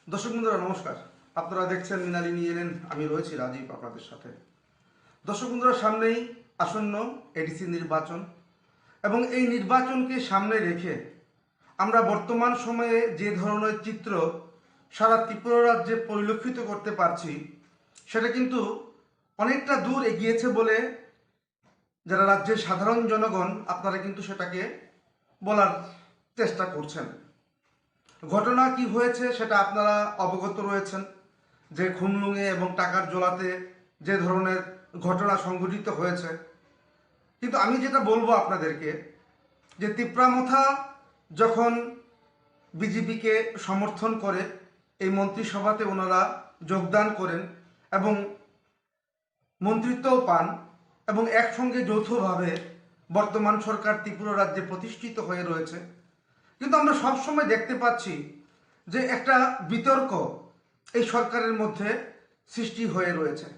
দর্শক বন্ধুরা নমস্কার। আপনারা দেখছেন মৃণালী নিয়ে এলেন, আমি রয়েছি রাজীব আপনাদের সাথে। দর্শক বন্ধুরা, সামনেই আসন্ন এডিসি নির্বাচন এবং এই নির্বাচনকে সামনে রেখে আমরা বর্তমান সময়ে যে ধরনের চিত্র সারা ত্রিপুরা রাজ্যে পরিলক্ষিত করতে পারছি, সেটা কিন্তু অনেকটা দূর এগিয়েছে বলে যারা রাজ্যের সাধারণ জনগণ আপনারা কিন্তু সেটাকে বলার চেষ্টা করছেন। ঘটনা কি হয়েছে সেটা আপনারা অবগত রয়েছেন, যে খুমলুঙে এবং টাকার জোলাতে যে ধরনের ঘটনা সংঘটিত হয়েছে। কিন্তু আমি যেটা বলবো আপনাদেরকে, যে তিপ্রামথা যখন বিজেপিকে সমর্থন করে এই মন্ত্রিসভাতে ওনারা যোগদান করেন এবং মন্ত্রিত্বও পান এবং একসঙ্গে যৌথভাবে বর্তমান সরকার ত্রিপুরা রাজ্যে প্রতিষ্ঠিত হয়ে রয়েছে, কিন্তু আমরা সবসময় দেখতে পাচ্ছি যে একটা বিতর্ক এই সরকারের মধ্যে সৃষ্টি হয়ে রয়েছে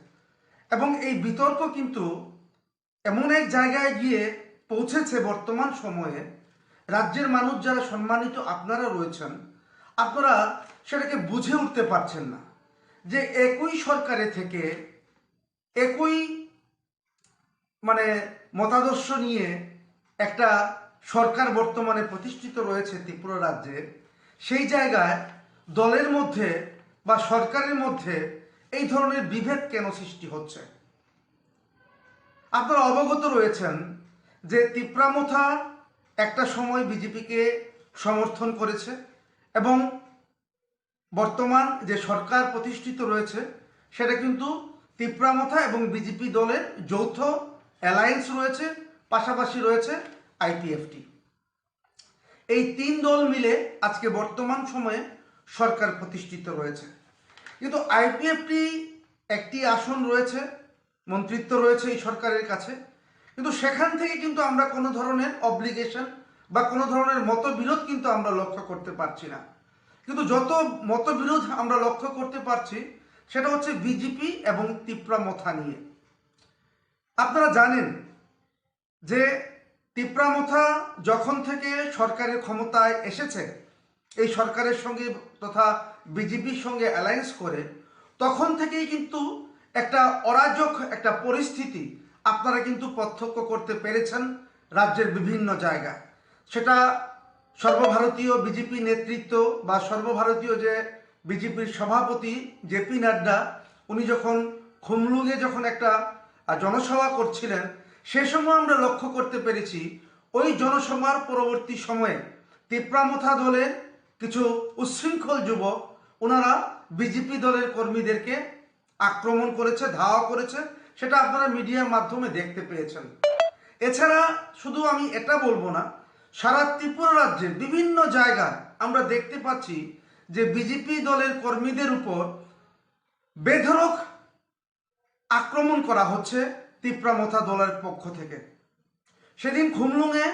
এবং এই বিতর্ক কিন্তু এমন এক জায়গায় গিয়ে পৌঁছেছে বর্তমান সময়ে। রাজ্যের মানুষ যারা সম্মানিত আপনারা রয়েছেন, আপনারা সেটাকে বুঝে উঠতে পারছেন না যে একই সরকারে থেকে একই মানে মতাদর্শ নিয়ে একটা সরকার বর্তমানে প্রতিষ্ঠিত রয়েছে ত্রিপুরা রাজ্যে। সেই জায়গায় দলের মধ্যে বা সরকারের মধ্যে এই ধরনের বিভেদ কেন সৃষ্টি হচ্ছে? আপনারা অবগত রয়েছেন যে তিপ্রামথা একটা সময় বিজেপিকে সমর্থন করেছে এবং বর্তমান যে সরকার প্রতিষ্ঠিত রয়েছে সেটা কিন্তু তিপ্রামথা এবং বিজেপি দলের যৌথ অ্যালায়েন্স রয়েছে, পাশাপাশি রয়েছে আইপিএফটি। এই তিন দল মিলে আজকে বর্তমান সময়ে সরকার প্রতিষ্ঠিত রয়েছে। কিন্তু আইপিএফটি একটি আসন রয়েছে, মন্ত্রিত্ব রয়েছে এই সরকারের কাছে, কিন্তু সেখান থেকে কিন্তু আমরা কোনো ধরনের অব্লিগেশন বা কোনো ধরনের মতবিরোধ কিন্তু আমরা লক্ষ্য করতে পারছি না। কিন্তু যত মতবিরোধ আমরা লক্ষ্য করতে পারছি সেটা হচ্ছে বিজেপি এবং তিপ্রামথা নিয়ে। আপনারা জানেন যে তিপ্রামথা যখন থেকে সরকারের ক্ষমতায় এসেছে, এই সরকারের সঙ্গে তথা বিজেপির সঙ্গে অ্যালায়েন্স করে, তখন থেকেই কিন্তু একটা অরাজক একটা পরিস্থিতি আপনারা কিন্তু প্রত্যক্ষ করতে পেরেছেন রাজ্যের বিভিন্ন জায়গায়। সেটা সর্বভারতীয় বিজেপি নেতৃত্ব বা সর্বভারতীয় যে বিজেপির সভাপতি জেপি নাড্ডা, উনি যখন খুমলুঙে যখন একটা জনসভা করছিলেন, সে সময় আমরা লক্ষ্য করতে পেরেছি ওই জনসভার পরবর্তী সময়ে তিপ্রামথা দলের কিছু উচ্ছৃঙ্খল যুবক ওনারা বিজেপি দলের কর্মীদেরকে আক্রমণ করেছে, ধাওয়া করেছে, সেটা আপনারা মিডিয়ার মাধ্যমে দেখতে পেয়েছেন। এছাড়া শুধু আমি এটা বলবো না, সারা ত্রিপুরা রাজ্যের বিভিন্ন জায়গায় আমরা দেখতে পাচ্ছি যে বিজেপি দলের কর্মীদের উপর বেধড়ক আক্রমণ করা হচ্ছে তিপ্রামথা দলের পক্ষ থেকে। সেদিন খুমলুঙে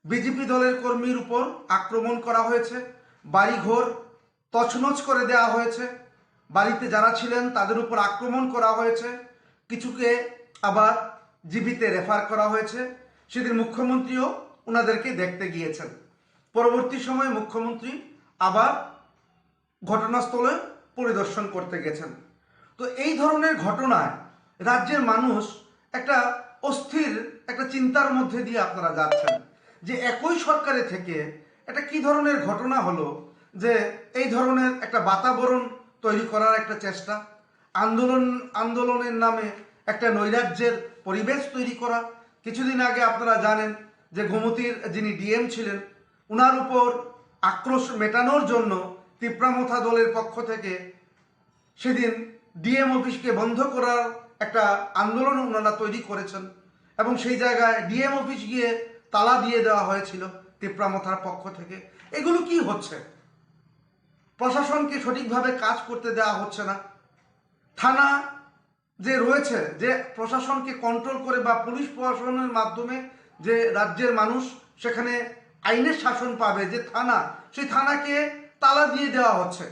বিজেপি দলের কর্মীর উপর আক্রমণ করা হয়েছে, বাড়িঘর তছনছ করে দেওয়া হয়েছে, বাড়িতে যারা ছিলেন তাদের উপর আক্রমণ করা হয়েছে, কিছুকে আবার জীবিতে রেফার করা হয়েছে। সেদিন মুখ্যমন্ত্রীও ওনাদেরকে দেখতে গিয়েছেন। পরবর্তী সময়ে মুখ্যমন্ত্রী আবার ঘটনাস্থলে পরিদর্শন করতে গেছেন। তো এই ধরনের ঘটনায় রাজ্যের মানুষ একটা অস্থির একটা চিন্তার মধ্যে দিয়ে আপনারা যাচ্ছেন যে একই সরকারে থেকে এটা কি ধরনের ঘটনা হলো, যে এই ধরনের একটা বাতাবরণ তৈরি করার একটা চেষ্টা, আন্দোলনের নামে একটা নৈরাজ্যের পরিবেশ তৈরি করা। কিছুদিন আগে আপনারা জানেন যে গোমতীর যিনি ডিএম ছিলেন, ওনার উপর আক্রোশ মেটানোর জন্য তিপ্রামথা দলের পক্ষ থেকে সেদিন ডিএম অফিসকে বন্ধ করার একটা আন্দোলন ওনারা তৈরি করেছেন এবং সেই জায়গায় ডিএম অফিস গিয়ে তালা দিয়ে দেওয়া হয়েছিল তিপ্রামথার পক্ষ থেকে। এগুলো কি হচ্ছে? প্রশাসনকে সঠিকভাবে কাজ করতে দেওয়া হচ্ছে না। থানা যে রয়েছে, যে প্রশাসনকে কন্ট্রোল করে বা পুলিশ প্রশাসনের মাধ্যমে যে রাজ্যের মানুষ সেখানে আইনের শাসন পাবে, যে থানা, সেই থানাকে তালা দিয়ে দেওয়া হচ্ছে।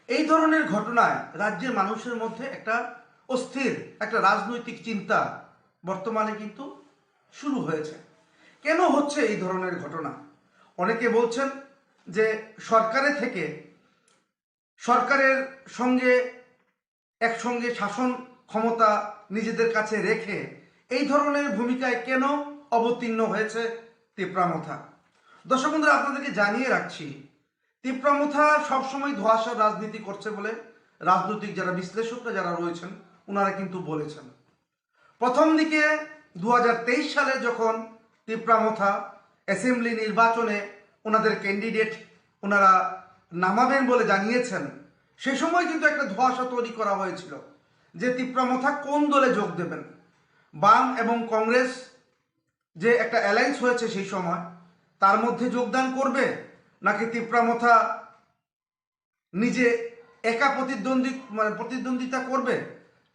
এই ধরনের ঘটনায় রাজ্যের মানুষের মধ্যে একটা অস্থির একটা রাজনৈতিক চিন্তা বর্তমানে কিন্তু শুরু হয়েছে। কেন হচ্ছে এই ধরনের ঘটনা? অনেকে বলছেন যে সরকারে থেকে সরকারের সঙ্গে একসঙ্গে শাসন ক্ষমতা নিজেদের কাছে রেখে এই ধরনের ভূমিকায় কেন অবতীর্ণ হয়েছে তিপ্রামথা? দর্শক বন্ধুরা, আপনাদেরকে জানিয়ে রাখছি, তিপ্রামথা সবসময় ধোঁয়াশার রাজনীতি করছে বলে রাজনৈতিক যারা বিশ্লেষকরা যারা রয়েছেন ওনারা কিন্তু বলেছেন। প্রথম দিকে 2023 সালে যখন তিপ্রামথা অ্যাসেম্বলি নির্বাচনে ওনাদের ক্যান্ডিডেট ওনারা নামাবেন বলে জানিয়েছেন, সেই সময় কিন্তু একটা ধোঁয়াশা তৈরি করা হয়েছিল যে তিপ্রামথা কোন দলে যোগ দেবেন। বাম এবং কংগ্রেস যে একটা অ্যালায়েন্স হয়েছে সেই সময়, তার মধ্যে যোগদান করবে, নাকি তিপ্রামথা নিজে একা প্রতিদ্বন্দ্বিতা করবে,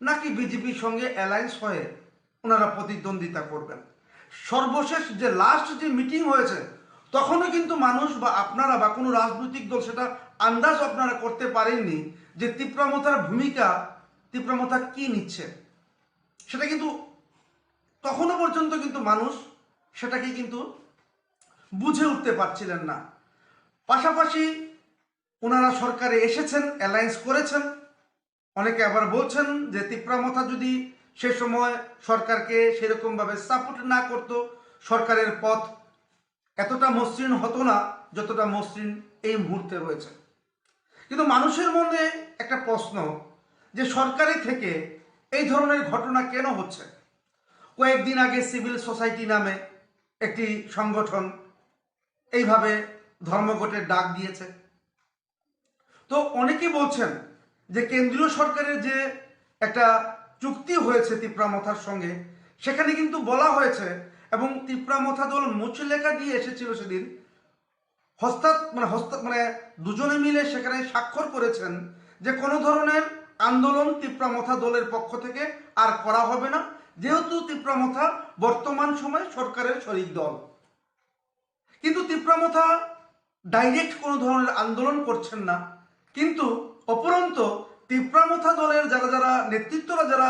নাকি বিজেপির সঙ্গে অ্যালায়েন্স হয়ে ওনারা প্রতিদ্বন্দ্বিতা করবেন। সর্বশেষ যে লাস্ট যে মিটিং হয়েছে তখনও কিন্তু মানুষ বা আপনারা বা কোনো রাজনৈতিক দল সেটা আন্দাজ আপনারা করতে পারেননি যে তিপ্রামথার ভূমিকা, তিপ্রামথা কি নিচ্ছে, সেটা কিন্তু তখনও পর্যন্ত কিন্তু মানুষ সেটাকে কিন্তু বুঝে উঠতে পারছিলেন না। পাশাপাশি ওনারা সরকারে এসেছেন, অ্যালায়েন্স করেছেন। অনেকে আবার বলছেন যে তিপ্রামথা যদি সে সময় সরকারকে সেরকমভাবে সাপোর্ট না করতো, সরকারের পথ এতটা মসৃণ হতো না যতটা মসৃণ এই মুহূর্তে রয়েছে। কিন্তু মানুষের মনে একটা প্রশ্ন যে সরকারি থেকে এই ধরনের ঘটনা কেন হচ্ছে। কয়েকদিন আগে সিভিল সোসাইটি নামে একটি সংগঠন এইভাবে ধর্মঘটের ডাক দিয়েছে। তো অনেকে বলছেন যে কেন্দ্রীয় সরকারের যে একটা চুক্তি হয়েছে তিপ্রামথার সঙ্গে, সেখানে কিন্তু বলা হয়েছে এবং তিপ্রামথা দল মুচলেখা দিয়ে এসেছিল সেদিন, দুজনে মিলে সেখানে স্বাক্ষর করেছেন যে কোনো ধরনের আন্দোলন তিপ্রামথা দলের পক্ষ থেকে আর করা হবে না, যেহেতু তিপ্রামথা বর্তমান সময়ে সরকারের শরিক দল। কিন্তু তিপ্রামথা ডাইরেক্ট কোনো ধরনের আন্দোলন করছেন না, কিন্তু অপরন্ত তিপ্রামথা দলের যারা যারা নেতৃত্বরা যারা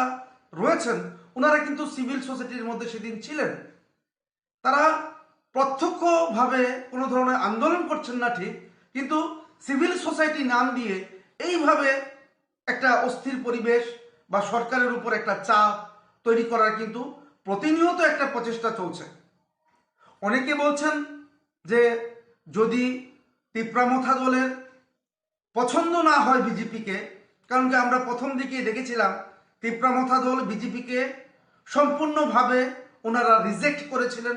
রয়েছেন ওনারা কিন্তু সিভিল সোসাইটির মধ্যে সেদিন ছিলেন। তারা প্রত্যক্ষভাবে কোনো ধরনের আন্দোলন করছেন না ঠিক, কিন্তু সিভিল সোসাইটি নাম দিয়ে এইভাবে একটা অস্থির পরিবেশ বা সরকারের উপর একটা চাপ তৈরি করার কিন্তু প্রতিনিয়ত একটা প্রচেষ্টা চলছে। অনেকে বলছেন যে যদি তিপ্রামথা দলের পছন্দ না হয় বিজেপিকে, কারণ কি আমরা প্রথম দিকে দেখেছিলাম তিপ্রামথা দল বিজেপিকে সম্পূর্ণভাবে ওনারা রিজেক্ট করেছিলেন,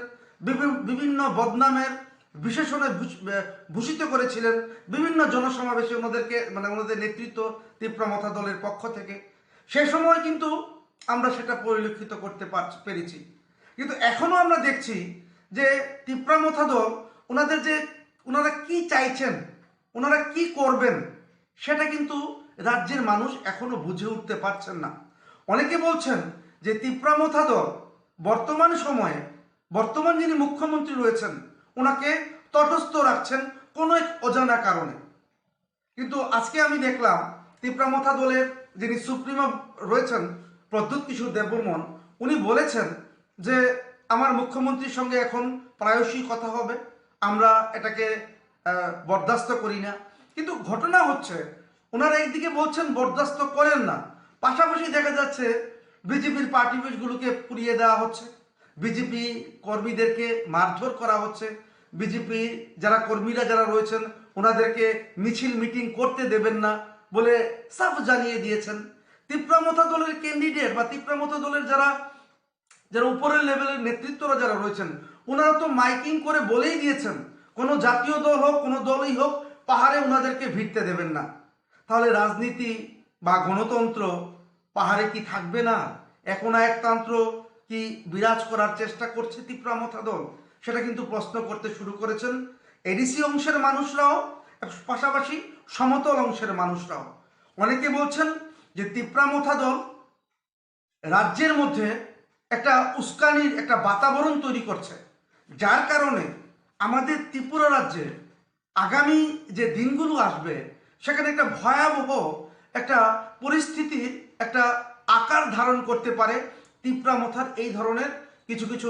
বিভিন্ন বদনামের বিশেষণে ভূষিত করেছিলেন, বিভিন্ন জনসমাবেশে ওনাদেরকে ওনাদের নেতৃত্ব তিপ্রামথা দলের পক্ষ থেকে। সে সময় কিন্তু আমরা সেটা পরিলক্ষিত করতে পেরেছি। কিন্তু এখনও আমরা দেখছি যে তিপ্রামথা দল ওনারা কি চাইছেন, ওনারা কি করবেন, সেটা কিন্তু রাজ্যের মানুষ এখনো বুঝে উঠতে পারছেন না। অনেকে বলছেন যে তিপ্রামথা দল বর্তমান যিনি মুখ্যমন্ত্রী রয়েছেন ওনাকে তটস্থ রাখছেন কোনো এক অজানা কারণে। কিন্তু আজকে আমি দেখলাম তিপ্রামথা দলের যিনি সুপ্রিমো রয়েছেন প্রদ্যুৎ কিশোর দেববর্মন, উনি বলেছেন যে আমার মুখ্যমন্ত্রীর সঙ্গে এখন প্রায়শই কথা হবে, আমরা এটাকে বরদাস্ত করি না। কিন্তু ঘটনা হচ্ছে ওনারা একদিকে বলছেন বরদাস্ত করেন না, পাশাপাশি দেখা যাচ্ছে বিজেপির পার্টি অফিসগুলোকে পুড়িয়ে দেওয়া হচ্ছে, বিজেপি কর্মীদেরকে মারধর করা হচ্ছে, বিজেপি যারা কর্মীরা যারা রয়েছেন ওনাদেরকে মিছিল মিটিং করতে দেবেন না বলে সাফ জানিয়ে দিয়েছেন। তিপ্রামথা দলের ক্যান্ডিডেট বা তিপ্রামথা দলের যারা উপরের লেভেলের নেতৃত্বরা যারা রয়েছেন ওনারা তো মাইকিং করে বলেই দিয়েছেন কোনো জাতীয় দল হোক কোনো দলই হোক পাহাড়ে ওনাদেরকে ভিড়তে দেবেন না। তাহলে রাজনীতি বা গণতন্ত্র পাহাড়ে কি থাকবে না? এখন একতন্ত্র কি বিরাজ করার চেষ্টা করছে তিপ্রামথা দল? সেটা কিন্তু প্রশ্ন করতে শুরু করেছেন এডিসি অংশের মানুষরাও, পাশাপাশি সমতল অংশের মানুষরাও। অনেকে বলছেন যে তিপ্রামথা দল রাজ্যের মধ্যে একটা উস্কানির একটা বাতাবরণ তৈরি করছে, যার কারণে আমাদের ত্রিপুরা রাজ্যে আগামী যে দিনগুলো আসবে সেখানে একটা ভয়াবহ একটা পরিস্থিতির একটা আকার ধারণ করতে পারে তিপ্রামথার এই ধরনের কিছু কিছু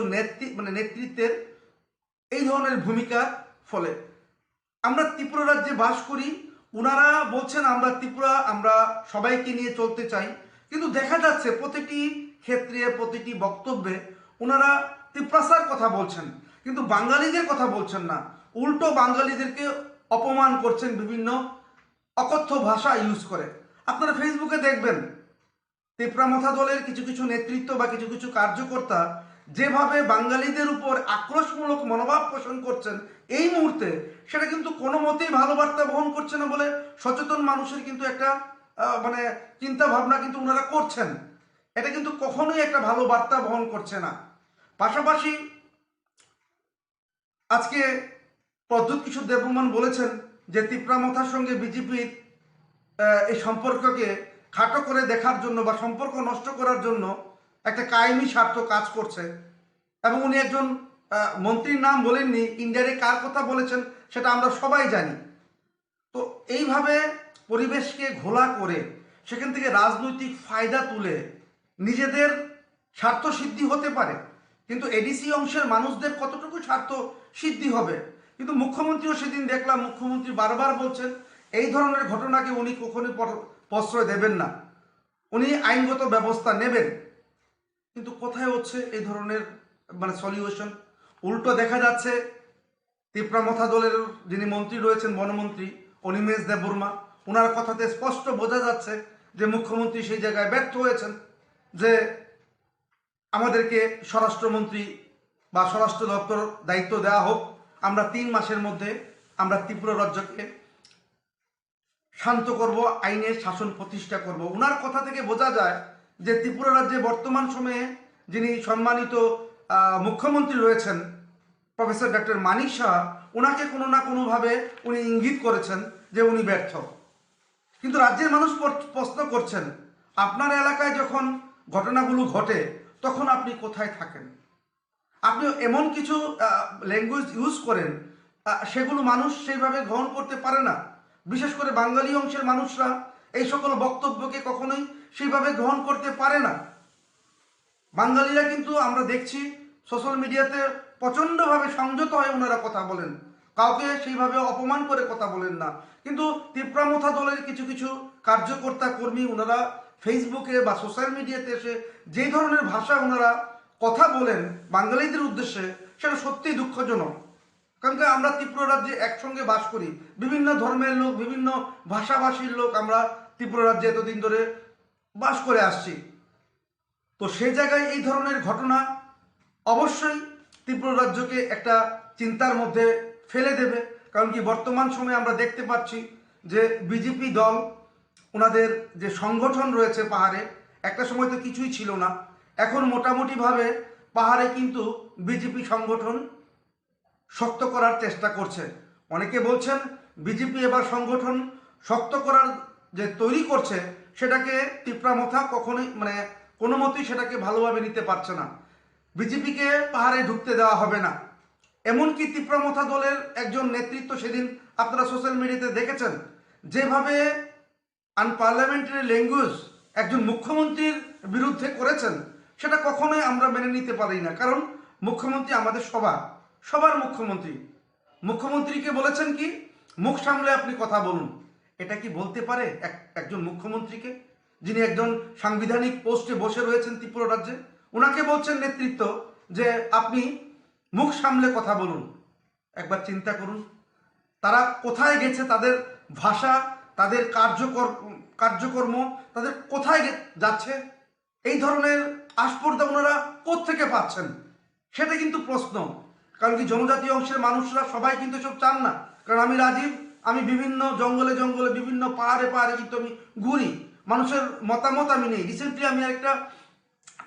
নেতৃত্বের এই ধরনের ভূমিকার ফলে। আমরা ত্রিপুরা রাজ্যে বাস করি, ওনারা বলছেন আমরা ত্রিপুরা আমরা সবাইকে নিয়ে চলতে চাই, কিন্তু দেখা যাচ্ছে প্রতিটি ক্ষেত্রে প্রতিটি বক্তব্যে ওনারা ত্রিপ্রাসার কথা বলছেন, কিন্তু বাঙালিদের কথা বলছেন না। উল্টো বাঙালিদেরকে অপমান করছেন বিভিন্ন অকথ্য ভাষা ইউজ করে। আপনারা ফেসবুকে দেখবেন তেপরামথা দলের কিছু কিছু নেতৃত্ব বা কিছু কিছু কার্যকর্তা যেভাবে বাঙালিদের উপর আক্রোশমূলক মনোভাব পোষণ করছেন এই মুহূর্তে, সেটা কিন্তু কোনো মতেই ভালো বার্তা বহন করছে না বলে সচেতন মানুষের কিন্তু একটা মানে চিন্তা ভাবনা কিন্তু ওনারা করছেন। এটা কিন্তু কখনোই একটা ভালো বার্তা বহন করছে না। পাশাপাশি আজকে প্রদ্যুৎ কিশোর দেববর্মন বলেছেন যে তিপ্রামথার সঙ্গে বিজেপির এই সম্পর্ককে খাটো করে দেখার জন্য বা সম্পর্ক নষ্ট করার জন্য একটা কায়েমি স্বার্থ কাজ করছে। এবং উনি একজন মন্ত্রীর নাম বলেননি, ইন্ডিয়ারে কার কথা বলেছেন সেটা আমরা সবাই জানি। তো এইভাবে পরিবেশকে ঘোলা করে সেখান থেকে রাজনৈতিক ফায়দা তুলে নিজেদের স্বার্থ সিদ্ধি হতে পারে, কিন্তু এডিসি অংশের মানুষদের কতটুকু স্বার্থ সিদ্ধি হবে। কিন্তু মুখ্যমন্ত্রীও সেদিন দেখলাম, মুখ্যমন্ত্রী বারবার বলছেন এই ধরনের ঘটনাকে উনি কখনোই প্রশ্রয় দেবেন না, উনি আইনগত ব্যবস্থা নেবেন। কিন্তু কোথায় হচ্ছে এই ধরনের মানে সলিউশন? উল্টো দেখা যাচ্ছে তিপ্রামথা দলের যিনি মন্ত্রী রয়েছেন, বনমন্ত্রী অনিমেষ দেববর্মা, ওনার কথাতে স্পষ্ট বোঝা যাচ্ছে যে মুখ্যমন্ত্রী সেই জায়গায় ব্যর্থ হয়েছেন যে আমাদেরকে স্বরাষ্ট্রমন্ত্রী বা স্বরাষ্ট্র দপ্তর দায়িত্ব দেওয়া হোক, আমরা 3 মাসের মধ্যে আমরা ত্রিপুরা রাজ্যকে শান্ত করব, আইনের শাসন প্রতিষ্ঠা করব। ওনার কথা থেকে বোঝা যায় যে ত্রিপুরা রাজ্যে বর্তমান সময়ে যিনি সম্মানিত মুখ্যমন্ত্রী রয়েছেন প্রফেসর ডক্টর মানিক সাহা, ওনাকে কোনো না কোনোভাবে উনি ইঙ্গিত করেছেন যে উনি ব্যর্থ। কিন্তু রাজ্যের মানুষ প্রশ্ন করছেন আপনার এলাকায় যখন ঘটনাগুলো ঘটে তখন আপনি কোথায় থাকেন? আপনি এমন কিছু ল্যাঙ্গুয়েজ ইউজ করেন সেগুলো মানুষ সেইভাবে গ্রহণ করতে পারে না। বিশেষ করে বাঙালি অংশের মানুষরা এই সকল বক্তব্যকে কখনোই সেইভাবে গ্রহণ করতে পারে না। বাঙালিরা কিন্তু আমরা দেখছি সোশ্যাল মিডিয়াতে প্রচণ্ডভাবে সংযত হয়ে ওনারা কথা বলেন, কাউকে সেইভাবে অপমান করে কথা বলেন না। কিন্তু তিপ্রামথা দলের কিছু কিছু কার্যকর্তা কর্মী ওনারা ফেসবুকে বা সোশ্যাল মিডিয়াতে এসে যে ধরনের ভাষা ওনারা কথা বলেন বাঙালিদের উদ্দেশ্যে, সেটা সত্যিই দুঃখজনক। কারণ কি আমরা ত্রিপুরা রাজ্যে একসঙ্গে বাস করি, বিভিন্ন ধর্মের লোক, বিভিন্ন ভাষাভাষীর লোক আমরা ত্রিপুরা রাজ্যে এতদিন ধরে বাস করে আসছি। তো সেই জায়গায় এই ধরনের ঘটনা অবশ্যই ত্রিপুরা রাজ্যকে একটা চিন্তার মধ্যে ফেলে দেবে। কারণ কি বর্তমান সময়ে আমরা দেখতে পাচ্ছি যে বিজেপি দল ওনাদের যে সংগঠন রয়েছে পাহাড়ে, একটা সময় তো কিছুই ছিল না, এখন মোটামুটিভাবে পাহাড়ে কিন্তু বিজেপি সংগঠন শক্ত করার চেষ্টা করছে। অনেকে বলছেন বিজেপি এবার সংগঠন শক্ত করার যে তৈরি করছে সেটাকে তিপ্রামথা কখনোই মানে কোনো মতেই সেটাকে ভালোভাবে নিতে পারছে না। বিজেপিকে পাহাড়ে ঢুকতে দেওয়া হবে না। এমনকি তিপ্রামথা দলের একজন নেতৃত্ব সেদিন আপনারা সোশ্যাল মিডিয়াতে দেখেছেন যেভাবে আনপার্লামেন্টারি ল্যাঙ্গুয়েজ একজন মুখ্যমন্ত্রীর বিরুদ্ধে করেছেন, সেটা কখনোই আমরা মেনে নিতে পারি না। কারণ মুখ্যমন্ত্রী আমাদের সবার মুখ্যমন্ত্রী। মুখ্যমন্ত্রীকে বলেছেন কি মুখ সামলে আপনি কথা বলুন, এটা কি বলতে পারে একজন মুখ্যমন্ত্রীকে, যিনি একজন সাংবিধানিক পোস্টে বসে রয়েছেন ত্রিপুরা রাজ্যে? ওনাকে বলছেন নেতৃত্ব যে আপনি মুখ সামলে কথা বলুন। একবার চিন্তা করুন তারা কোথায় গেছে, তাদের ভাষা, তাদের কার্যকর্ম তাদের কোথায় যাচ্ছে, এই ধরনের আস্পর্ধা ওনারা কোত্থেকে পাচ্ছেন সেটা কিন্তু প্রশ্ন। কারণ কি জনজাতি অংশের মানুষরা সবাই কিন্তু সব চান না। কারণ আমি রাজীব, আমি বিভিন্ন জঙ্গলে জঙ্গলে বিভিন্ন পাহাড়ে পাহাড়ে কিন্তু আমি ঘুরি, মানুষের মতামত আমি নেই। রিসেন্টলি আমি একটা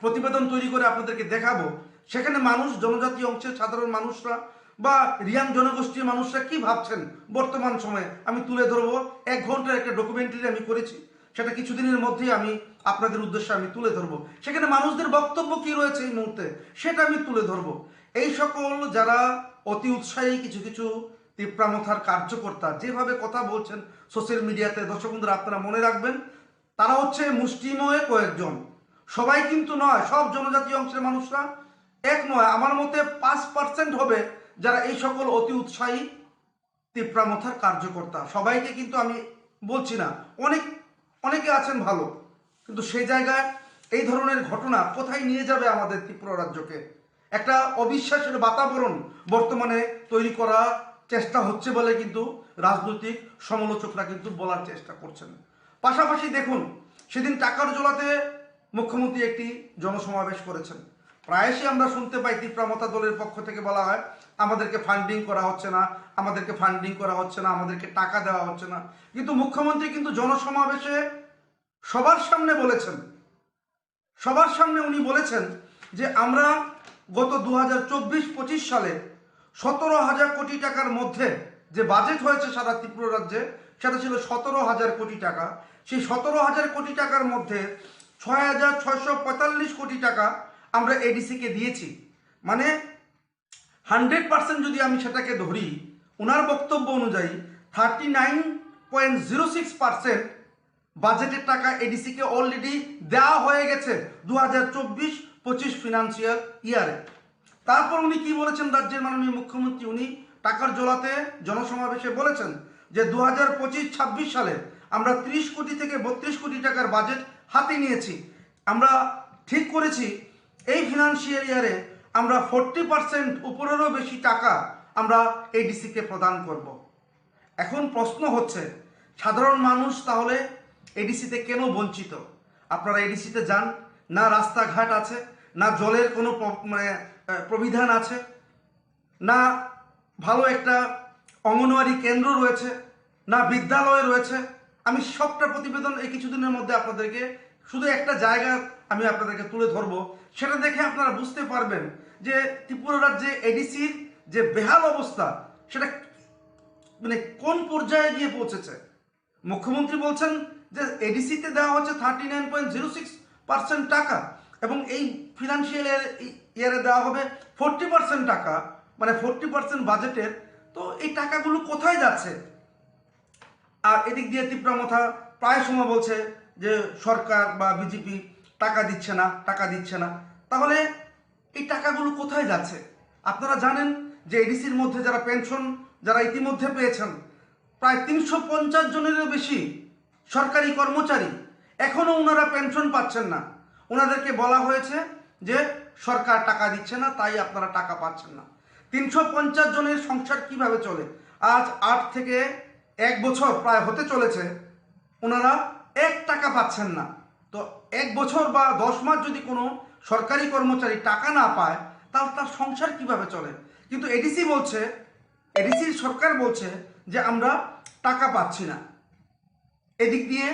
প্রতিবেদন তৈরি করে আপনাদেরকে দেখাবো, সেখানে মানুষ জনজাতি অংশের সাধারণ মানুষরা বা রিয়াং জনগোষ্ঠীর মানুষরা কি ভাবছেন বর্তমান সময়ে আমি তুলে ধরবো। 1 ঘন্টার একটা ডকুমেন্টারি আমি করেছি, সেটা কিছুদিনের মধ্যেই আমি আপনাদের উদ্দেশ্যে আমি তুলে ধরবো। সেখানে মানুষদের বক্তব্য কি রয়েছে এই মুহূর্তে সেটা আমি তুলে ধরবো। এই সকল যারা অতি উৎসাহী কিছু কিছু তিপ্রামথার কার্যকর্তা যেভাবে কথা বলছেন সোশ্যাল মিডিয়াতে, দর্শক বন্ধুরা আপনারা মনে রাখবেন তারা হচ্ছে মুষ্টিময় কয়েকজন, সবাই কিন্তু নয়। সব জনজাতি অংশের মানুষরা এক নয়, আমার মতে 5% হবে যারা এই সকল অতি উৎসাহী তিপ্রামথার কার্যকর্তা। সবাইকে কিন্তু আমি বলছি না, অনেকে আছেন ভালো, কিন্তু সেই জায়গায় এই ধরনের ঘটনা কোথায় নিয়ে যাবে আমাদের ত্রিপুরা রাজ্যকে? একটা অবিশ্বাসের বাতাবরণ বর্তমানে তৈরি করা চেষ্টা হচ্ছে বলে কিন্তু রাজনৈতিক সমালোচকরা কিন্তু বলার চেষ্টা করছেন। পাশাপাশি দেখুন, সেদিন টাকার জোলাতে মুখ্যমন্ত্রী একটি জনসমাবেশ করেছেন। প্রায়শই আমরা শুনতে পাই তীব্রামতা দলের পক্ষ থেকে বলা হয় আমাদেরকে ফান্ডিং করা হচ্ছে না, আমাদেরকে ফান্ডিং করা হচ্ছে না, আমাদেরকে টাকা দেওয়া হচ্ছে না। কিন্তু মুখ্যমন্ত্রী কিন্তু জনসমাবেশে সবার সামনে বলেছেন, সবার সামনে উনি বলেছেন যে আমরা গত 2024-25 সালে 17,000 কোটি টাকার মধ্যে যে বাজেট হয়েছে সারা ত্রিপুরা রাজ্যে, সেটা ছিল 17,000 কোটি টাকা। সেই 17,000 কোটি টাকার মধ্যে 6,645 কোটি টাকা আমরা এডিসিকে দিয়েছি। মানে 100% যদি আমি সেটাকে ধরি, ওনার বক্তব্য অনুযায়ী 39.06% বাজেটের টাকা এডিসিকে অলরেডি দেওয়া হয়ে গেছে 2024-25 ফিনান্সিয়াল ইয়ারে। তারপর উনি কি বলেছেন, রাজ্যের মাননীয় মুখ্যমন্ত্রী উনি টাকার জোলাতে জনসমাবেশে বলেছেন যে 2025-26 সালে আমরা 30 কোটি থেকে 32 কোটি টাকার বাজেট হাতে নিয়েছি। আমরা ঠিক করেছি এই ফিনান্সিয়াল ইয়ারে আমরা 40% উপরেরও বেশি টাকা আমরা এডিসিকে প্রদান করব। এখন প্রশ্ন হচ্ছে, সাধারণ মানুষ তাহলে এডিসিতে কেন বঞ্চিত? আপনারা এডিসিতে যান, না রাস্তাঘাট আছে, না জলের কোনো প্রবিধান আছে, না ভালো একটা অঙ্গনওয়াড়ি কেন্দ্র রয়েছে, না বিদ্যালয় রয়েছে। আমি সবটা প্রতিবেদন এই কিছুদিনের মধ্যে আপনাদেরকে শুধু একটা জায়গা আমি আপনাদেরকে তুলে ধরবো, সেটা দেখে আপনারা বুঝতে পারবেন যে ত্রিপুরা রাজ্যে এডিসির যে বেহাল অবস্থা সেটা কোন পর্যায়ে গিয়ে পৌঁছেছে। মুখ্যমন্ত্রী বলছেন যে এডিসিতে দেওয়া হচ্ছে 39.06% টাকা এবং এই ফিনান্সিয়াল ইয়ারে দেওয়া হবে 40% টাকা, মানে 40% বাজেটের। তো এই টাকাগুলো কোথায় যাচ্ছে? আর এদিক দিয়ে তীব্রামথা প্রায় সময় বলছে যে সরকার বা বিজেপি টাকা দিচ্ছে না। তাহলে এই টাকাগুলো কোথায় যাচ্ছে? আপনারা জানেন যে এডিসির মধ্যে যারা পেনশন যারা ইতিমধ্যে পেয়েছেন প্রায় 350 জনেরও বেশি সরকারি কর্মচারী, এখনও ওনারা পেনশন পাচ্ছেন না। ওনাদেরকে বলা হয়েছে যে সরকার টাকা দিচ্ছে না, তাই আপনারা টাকা পাচ্ছেন না। 350 জনের সংসার কিভাবে চলে? আজ 8 থেকে 1 বছর প্রায় হতে চলেছে, ওনারা 1 টাকা পাচ্ছেন না। তো 1 বছর বা 10 মাস যদি কোনো সরকারি কর্মচারী টাকা না পায়, তাহলে তার সংসার কিভাবে চলে? কিন্তু এডিসির সরকার বলছে যে আমরা টাকা পাচ্ছি না। এদিক দিয়ে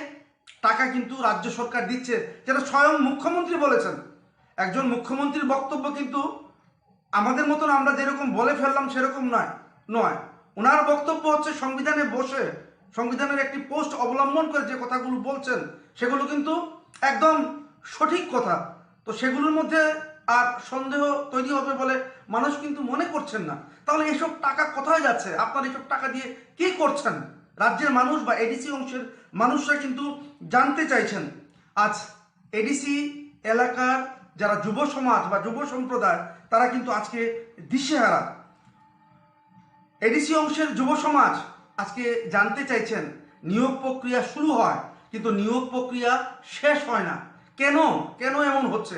টাকা কিন্তু রাজ্য সরকার দিচ্ছে, যেটা স্বয়ং মুখ্যমন্ত্রী বলেছেন। একজন মুখ্যমন্ত্রীর বক্তব্য কিন্তু আমাদের মতন আমরা যেরকম বলে ফেললাম সেরকম নয়। ওনার বক্তব্য হচ্ছে সংবিধানে বসে, সংবিধানের একটি পোস্ট অবলম্বন করে যে কথাগুলো বলছেন সেগুলো কিন্তু একদম সঠিক কথা। তো সেগুলোর মধ্যে আর সন্দেহ তৈরি হবে বলে মানুষ কিন্তু মনে করছেন না। তাহলে এসব টাকা কোথায় যাচ্ছে? আপনারা এসব টাকা দিয়ে কি করছেন? রাজ্যের মানুষ বা এডিসি অংশের মানুষরা কিন্তু জানতে চাইছেন। আজ এডিসি এলাকার যারা যুব সমাজ বা যুব সম্প্রদায়, তারা কিন্তু আজকে দিশেহারা। এডিসি অংশের যুব সমাজ আজকে জানতে চাইছেন, নিয়োগ প্রক্রিয়া শুরু হয় কিন্তু নিয়োগ প্রক্রিয়া শেষ হয় না। কেন এমন হচ্ছে?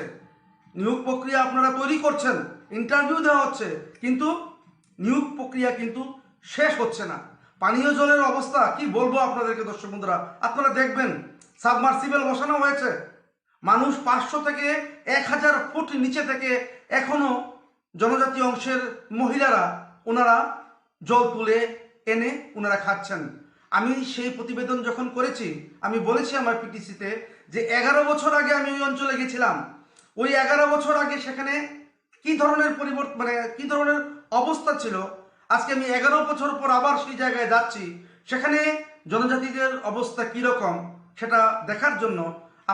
নিয়োগ প্রক্রিয়া আপনারা তৈরি করছেন, ইন্টারভিউ দেওয়া হচ্ছে, কিন্তু নিয়োগ প্রক্রিয়া কিন্তু শেষ হচ্ছে না। পানীয় জলের অবস্থা কি বলবো আপনাদেরকে দর্শক বন্ধুরা, আপনারা দেখবেন সাবমার্সিবল বসানো হয়েছে, মানুষ 500 থেকে 1000 ফুট নিচে থেকে এখনো জনজাতি অংশের মহিলারা ওনারা জল তুলে এনে ওনারা খাচ্ছেন। আমি সেই প্রতিবেদন যখন করেছি, আমি বলেছি আমার পিটিসিতে যে 11 বছর আগে আমি ওই অঞ্চলে গেছিলাম। ওই 11 বছর আগে সেখানে কি ধরনের পরিবর্তন, কি ধরনের অবস্থা ছিল, আজকে আমি 11 বছর পর আবার সেই জায়গায় যাচ্ছি, সেখানে জনজাতিদের অবস্থা কীরকম সেটা দেখার জন্য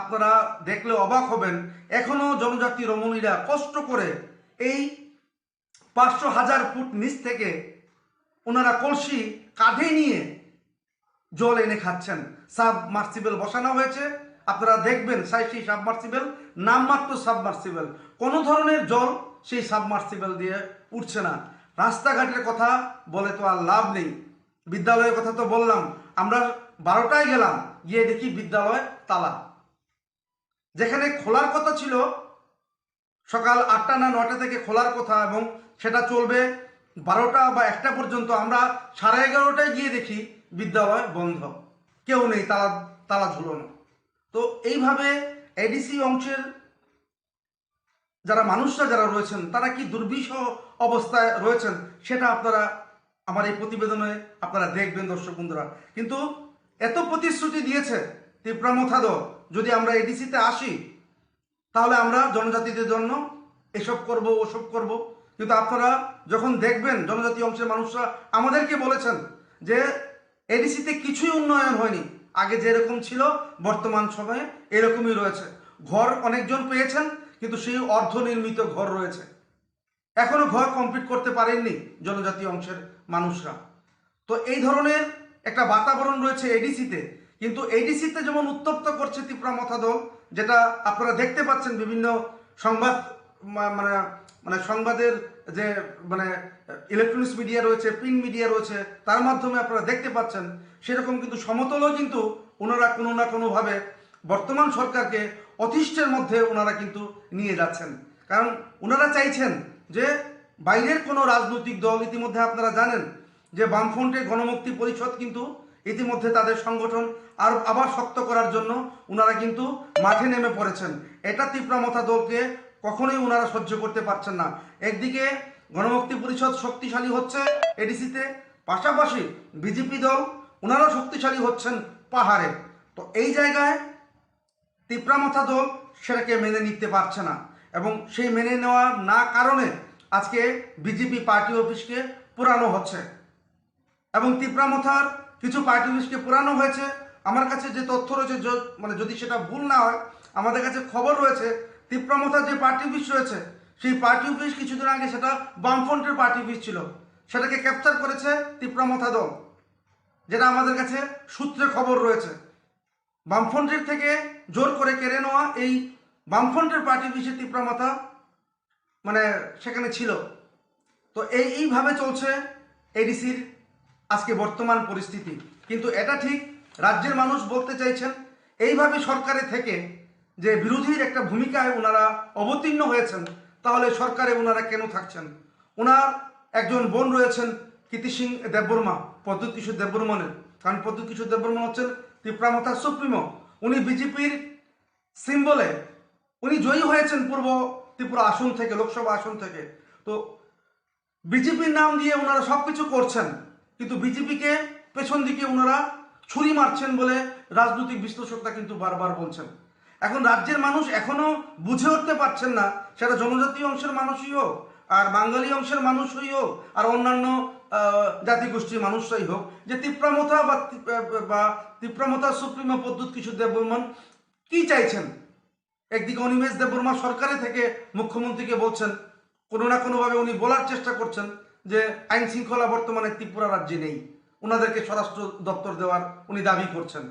আপনারা দেখলে অবাক হবেন। এখনও জনজাতি রমণীরা কষ্ট করে এই 500-1000 ফুট নিচ থেকে ওনারা কলসি কাঁধে নিয়ে জল এনে খাচ্ছেন। সাবমার্সিবল বসানো হয়েছে, আপনারা দেখবেন সেই সাবমার্সিবল নামমাত্র সাবমার্সিবল, কোনো ধরনের জল সেই সাবমার্সিবল দিয়ে উঠছে না। রাস্তাঘাটের কথা বলে তো আর লাভ নেই, বিদ্যালয়ের কথা তো বললাম। আমরা 12টায় গেলাম, গিয়ে দেখি বিদ্যালয় তালা। যেখানে খোলার কথা ছিল সকাল 8টা না 9টা থেকে খোলার কথা এবং সেটা চলবে 12টা বা 1টা পর্যন্ত, আমরা 11:30টায় গিয়ে দেখি বিদ্যালয় বন্ধ, কেউ নেই, তালা তালা ঝুলানো। তো এইভাবে এডিসি অংশের যারা মানুষরা যারা রয়েছেন তারা কি দুর্বিষহ অবস্থায় রয়েছেন সেটা আপনারা আমার এই প্রতিবেদনে আপনারা দেখবেন দর্শক বন্ধুরা। কিন্তু এত প্রতিশ্রুতি দিয়েছে তিপ্রামথাদ, যদি আমরা এডিসিতে আসি তাহলে আমরা জনজাতিদের জন্য এসব করব ওসব করব, কিন্তু আপনারা যখন দেখবেন জনজাতি অংশের মানুষরা আমাদেরকে বলেছেন যে এডিসিতে কিছুই উন্নয়ন হয়নি, আগে যেরকম ছিল বর্তমান সময়ে এরকমই রয়েছে। ঘর অনেকজন পেয়েছেন কিন্তু সেই অর্ধনির্মিত ঘর রয়েছে, এখনো ঘর কমপ্লিট করতে পারেননি জনজাতি অংশের মানুষরা। তো এই ধরনের একটা বাতাবরণ রয়েছে এডিসিতে। কিন্তু এডিসিতে যেমন উত্তপ্ত করছে তিপ্রামথা দল, যেটা আপনারা দেখতে পাচ্ছেন বিভিন্ন সংবাদ মানে মানে সংবাদের যে মানে ইলেকট্রনিক্স মিডিয়া রয়েছে, প্রিন্ট মিডিয়া রয়েছে, তার মাধ্যমে আপনারা দেখতে পাচ্ছেন, সেরকম কিন্তু সমতলও কিন্তু ওনারা কোনো না কোনোভাবে বর্তমান সরকারকে অতিষ্ঠের মধ্যে ওনারা কিন্তু নিয়ে যাচ্ছেন। কারণ ওনারা চাইছেন যে বাইরের কোনো রাজনৈতিক দল, ইতিমধ্যে আপনারা জানেন যে বামফ্রন্টের গণমুক্তি পরিষদ কিন্তু ইতিমধ্যে তাদের সংগঠন আর আবার শক্ত করার জন্য ওনারা কিন্তু মাঠে নেমে পড়েছেন। এটা তিপ্রামথা দলকে কখনোই ওনারা সহ্য করতে পারছেন না। একদিকে গণমুক্তি পরিষদ শক্তিশালী হচ্ছে এডিসিতে, পাশাপাশি বিজেপি দল ওনারাও শক্তিশালী হচ্ছেন পাহাড়ে। তো এই জায়গায় তিপ্রামথা দল সেটাকে মেনে নিতে পারছে না, এবং সেই মেনে নেওয়া না কারণে আজকে বিজেপি পার্টি অফিসকে পোড়ানো হচ্ছে, এবং তিপ্রামথার কিছু পার্টি অফিসকে পোড়ানো হয়েছে। আমার কাছে যে তথ্য রয়েছে, মানে যদি সেটা ভুল না হয়, আমাদের কাছে খবর রয়েছে তিপ্রামথার যে পার্টি অফিস রয়েছে সেই পার্টি অফিস কিছুদিন আগে সেটা বামফ্রন্টের পার্টি অফিস ছিল, সেটাকে ক্যাপচার করেছে তিপ্রামথা দল, যেটা আমাদের কাছে সূত্রে খবর রয়েছে। বামফ্রন্টের থেকে জোর করে কেড়ে নেওয়া এই বামফ্রন্টের পার্টি অফিসে তিপ্রামথা মানে সেখানে ছিল। তো এইভাবে চলছে এডিসির আজকে বর্তমান পরিস্থিতি। কিন্তু এটা ঠিক রাজ্যের মানুষ বলতে চাইছেন এইভাবে সরকারে থেকে যে বিরোধীর একটা ভূমিকায় ওনারা অবতীর্ণ হয়েছেন, তাহলে সরকারে ওনারা কেন থাকছেন? ওনার একজন বোন রয়েছেন কীর্তি সিং দেববর্মা, প্রদ্যুৎ কিশোর দেববর্মনের, কারণ প্রদ্যুৎ কিশোর দেববর্মন হচ্ছেন তিপ্রামথার সুপ্রিমো। উনি বিজেপির সিম্বলে উনি জয়ী হয়েছেন পূর্ব ত্রিপুরা আসন থেকে, লোকসভা আসন থেকে। তো বিজেপির নাম দিয়ে ওনারা সব কিছু করছেন, কিন্তু বিজেপিকে পেছন দিকে ওনারা ছুরি মারছেন বলে রাজনৈতিক বিশ্লেষকরা কিন্তু বারবার বলছেন। এখন রাজ্যের মানুষ এখনো বুঝে উঠতে পারছেন না, সেটা জনজাতীয় অংশের মানুষই হোক, আর বাঙালি অংশের মানুষই হোক, আর অন্যান্য জাতিগোষ্ঠীর মানুষরাই হোক, যে তিপ্রামথা বা তিপ্রামথা সুপ্রিমো প্রদ্যুৎ কিশোর দেববর্মন কি চাইছেন। একদিকে অনিমেষ দেববর্মা সরকারে থেকে মুখ্যমন্ত্রীকে বলছেন, কোনো না কোনোভাবে উনি বলার চেষ্টা করছেন যে আইন শৃঙ্খলা বর্তমানে ত্রিপুরা রাজ্যে নেই, ওনাদেরকে স্বরাষ্ট্র দপ্তর দেওয়ার উনি দাবি করছেন।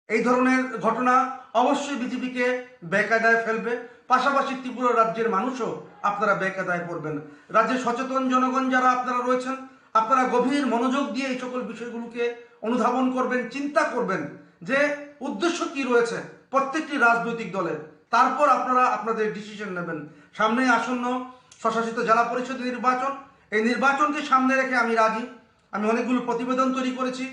এই ধরনের ঘটনা অবশ্যই বিজেপিকে বেকায়দায় ফেলবে, পাশাপাশি ত্রিপুরা রাজ্যের মানুষও আপনারা বেকায়দায় পড়বেন। রাজ্যের সচেতন জনগণ যারা আপনারা রয়েছেন, আপনারা গভীর মনোযোগ দিয়ে এই সকল বিষয়গুলোকে অনুধাবন করবেন, চিন্তা করবেন যে উদ্দেশ্য কি রয়েছে প্রত্যেকটি রাজনৈতিক দলের, তারপর আপনারা আপনাদের ডিসিশন নেবেন। সামনে আসন্ন স্বশাসিত জেলা পরিষদ নির্বাচন, এই নির্বাচনকে সামনে রেখে আমি রাজি, আমি অনেকগুলো প্রতিবেদন তৈরি করেছি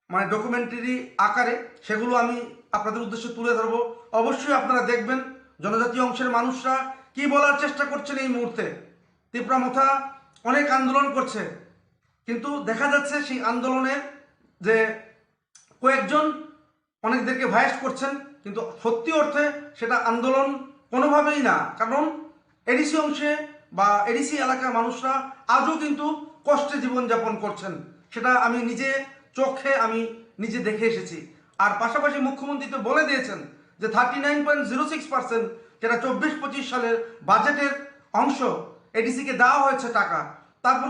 মানে ডকুমেন্টারি আকারে, সেগুলো আমি আপনাদের উদ্দেশ্যে তুলে ধরবো। অবশ্যই আপনারা দেখবেন জনজাতি অংশের মানুষরা কি বলার চেষ্টা করছেন এই মুহূর্তে। তিপ্রামথা অনেক আন্দোলন করছে, কিন্তু দেখা যাচ্ছে সেই আন্দোলনের যে কয়েকজন অনেকদেরকে ভায়াস করছেন, কিন্তু সত্যি অর্থে সেটা আন্দোলন কোনোভাবেই না। কারণ এডিসি অংশে বা এডিসি এলাকার মানুষরা আজও কিন্তু কষ্টে জীবনযাপন করছেন, সেটা আমি নিজে চোখে আমি নিজে দেখে এসেছি। আর পাশাপাশি মুখ্যমন্ত্রী তো বলে দিয়েছেন যে 39.06% যেটা 24-25 সালের বাজেটের অংশ এডিসিকে দেওয়া হয়েছে টাকা, তারপর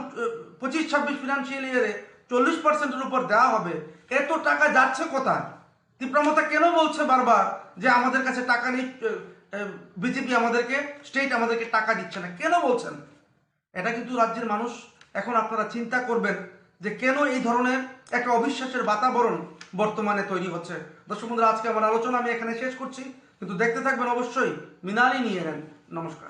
25-26 ফিনান্সিয়াল ইয়ারে 40%-এর উপর দেওয়া হবে। এত টাকা যাচ্ছে কোথায়? তিপ্রামথা কেন বলছে বারবার যে আমাদের কাছে টাকা নেই, বিজেপি আমাদেরকে, স্টেট আমাদেরকে টাকা দিচ্ছে না, কেন বলছেন? এটা কিন্তু রাজ্যের মানুষ এখন আপনারা চিন্তা করবেন যে কেন এই ধরনের একটা অবিশ্বাসের বাতাবরণ বর্তমানে তৈরি হচ্ছে। দর্শক বন্ধুরা, আজকে আমার আলোচনা আমি এখানে শেষ করছি, কিন্তু দেখতে থাকবেন অবশ্যই মৃণালিনী এনএন। নমস্কার।